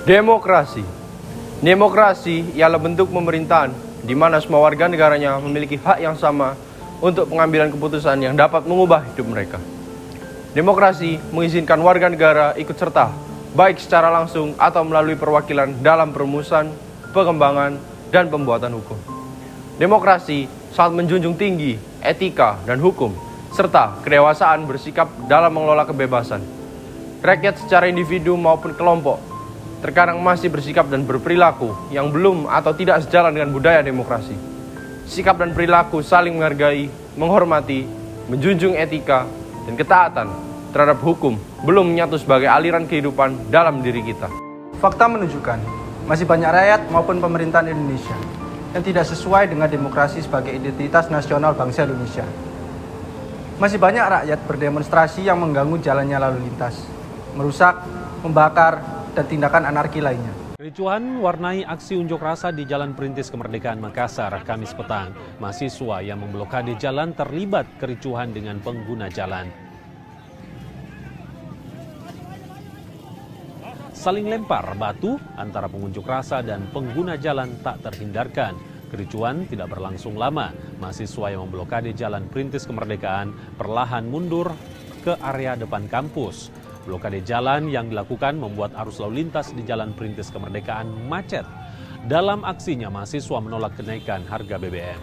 Demokrasi. Demokrasi ialah bentuk pemerintahan di mana semua warga negaranya memiliki hak yang sama untuk pengambilan keputusan yang dapat mengubah hidup mereka. Demokrasi mengizinkan warga negara ikut serta, baik secara langsung atau melalui perwakilan dalam perumusan, pengembangan, dan pembuatan hukum. Demokrasi sangat menjunjung tinggi etika dan hukum, serta kedewasaan bersikap dalam mengelola kebebasan. Rakyat secara individu maupun kelompok terkadang masih bersikap dan berperilaku yang belum atau tidak sejalan dengan budaya demokrasi. Sikap dan perilaku saling menghargai, menghormati, menjunjung etika, dan ketaatan terhadap hukum belum menyatu sebagai aliran kehidupan dalam diri kita. Fakta menunjukkan, masih banyak rakyat maupun pemerintahan Indonesia yang tidak sesuai dengan demokrasi sebagai identitas nasional bangsa Indonesia. Masih banyak rakyat berdemonstrasi yang mengganggu jalannya lalu lintas, merusak, membakar, dan tindakan anarki lainnya. Kericuhan warnai aksi unjuk rasa di Jalan Perintis Kemerdekaan Makassar, Kamis petang. Mahasiswa yang memblokade jalan terlibat kericuhan dengan pengguna jalan. Saling lempar batu antara pengunjuk rasa dan pengguna jalan tak terhindarkan. Kericuhan tidak berlangsung lama. Mahasiswa yang memblokade Jalan Perintis Kemerdekaan perlahan mundur ke area depan kampus. Blokade jalan yang dilakukan membuat arus lalu lintas di Jalan Perintis Kemerdekaan macet. Dalam aksinya, mahasiswa menolak kenaikan harga BBM.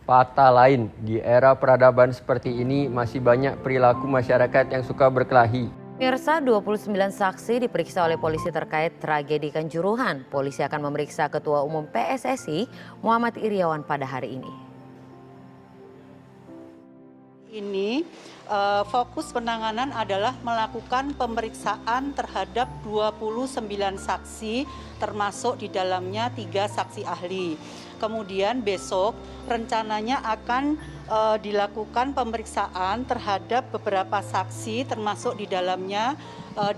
Fakta lain, di era peradaban seperti ini masih banyak perilaku masyarakat yang suka berkelahi. Pemirsa, 29 saksi diperiksa oleh polisi terkait tragedi Kanjuruhan. Polisi akan memeriksa Ketua Umum PSSI Muhammad Iryawan pada hari ini. Fokus penanganan adalah melakukan pemeriksaan terhadap 29 saksi, termasuk di dalamnya 3 saksi ahli. Kemudian besok rencananya akan dilakukan pemeriksaan terhadap beberapa saksi, termasuk di dalamnya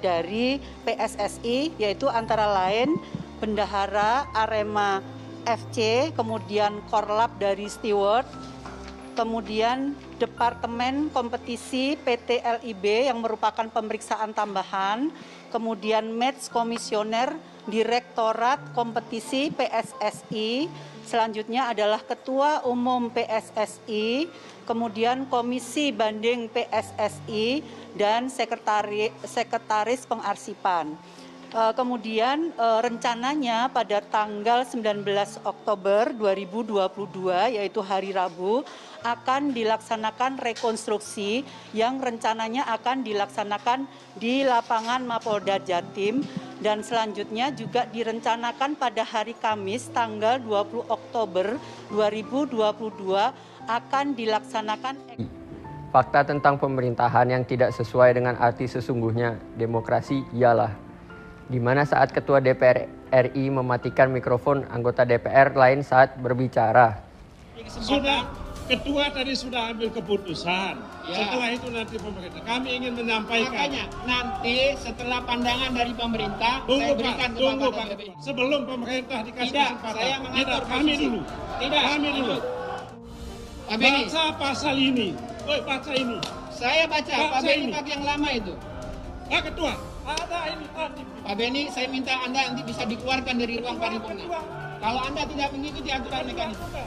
dari PSSI, yaitu antara lain Bendahara Arema FC, kemudian Korlap dari Steward, kemudian Departemen Kompetisi PT LIB yang merupakan pemeriksaan tambahan, kemudian Match Komisioner Direktorat Kompetisi PSSI, selanjutnya adalah Ketua Umum PSSI, kemudian Komisi Banding PSSI, dan Sekretaris Pengarsipan. Kemudian rencananya pada tanggal 19 Oktober 2022, yaitu hari Rabu, akan dilaksanakan rekonstruksi yang rencananya akan dilaksanakan di lapangan Mapolda Jatim, dan selanjutnya juga direncanakan pada hari Kamis tanggal 20 Oktober 2022 akan dilaksanakan. Fakta tentang pemerintahan yang tidak sesuai dengan arti sesungguhnya demokrasi ialah di mana saat Ketua DPR RI mematikan mikrofon anggota DPR lain saat berbicara. Ketua tadi sudah ambil keputusan. Ya. Setelah itu nanti pemerintah. Kami ingin menyampaikan. Makanya nanti setelah pandangan dari pemerintah, saya berikan tunggu Pak. Sebelum pemerintah dikasih kesempatan. Saya mengatur kami dulu. Tidak. Kami dulu. Pak Beni. Baca pasal ini. Baca ini. Saya baca. Pak Beni pakai yang lama itu. Pak Ketua. Ada ini tadi. Pak Beni, saya minta Anda nanti bisa dikeluarkan dari ruang paripurna. Kalau Anda tidak mengikuti aturan mekanisme.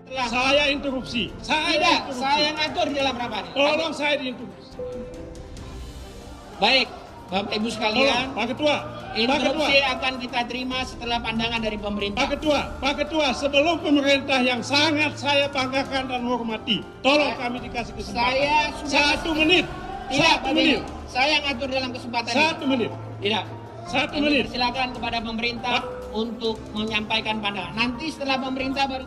Saya interupsi. Saya ngatur di dalam rapat. Tolong saya diinterupsi. Baik, Bapak Ibu sekalian. Pak Ketua. Interupsi akan kita terima setelah pandangan dari pemerintah. Pak Ketua, sebelum pemerintah yang sangat saya banggakan dan hormati, tolong kami dikasih kesempatan. Saya sudah 1 menit. Tidak, 1 menit. Saya ngatur dalam kesempatan 1 menit. Tidak. 1 menit. Silakan kepada pemerintah untuk menyampaikan pandangan. Nanti setelah pemerintah baru.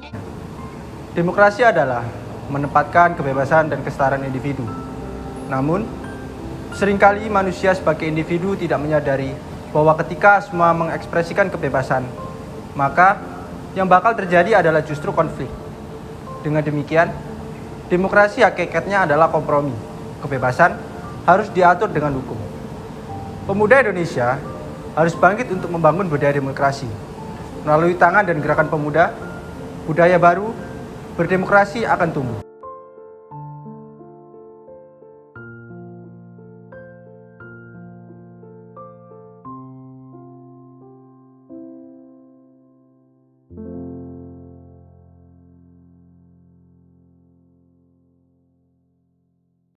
Demokrasi adalah menempatkan kebebasan dan kesetaraan individu. Namun, seringkali manusia sebagai individu tidak menyadari bahwa ketika semua mengekspresikan kebebasan, maka yang bakal terjadi adalah justru konflik. Dengan demikian, demokrasi hakikatnya adalah kompromi. Kebebasan harus diatur dengan hukum. Pemuda Indonesia harus bangkit untuk membangun budaya demokrasi. Melalui tangan dan gerakan pemuda, budaya baru berdemokrasi akan tumbuh.